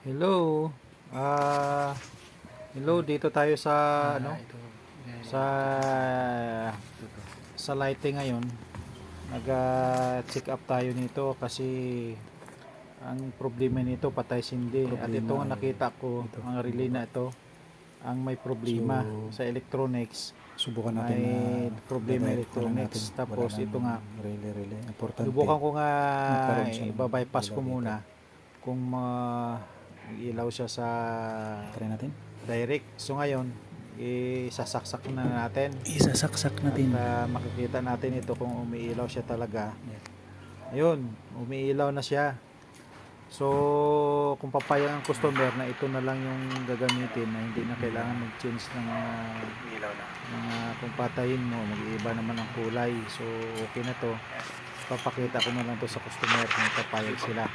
Hello. Ah, hello dito tayo sa Ito. sa sa lighting ngayon. Nag-check up tayo nito kasi ang problema nito patay sindi. At ito Problema nga ay nakita ko, ito, ang relay na ito, ang may problema So, sa electronics. subukan natin na May problema dadirect na lang natin. electronics. Wala Tapos ito nang nga, relay. Importante, subukan ko nga magkaroon siya ng ibabypass ilaw ko dito. muna kung ilaw siya sa Try natin. direct. So ngayon, isasaksak na natin Isasaksak natin. at makikita natin ito kung umiilaw siya talaga. Yan. Ayun, umiilaw na siya. So kung papayag ang customer na ito na lang yung gagamitin, na hindi na kailangan mag-change ng Ilaw na. kung patayin mo, mag-iiba naman ang kulay. So okay na to. Papakita ko na lang to sa customer kung papayag sila.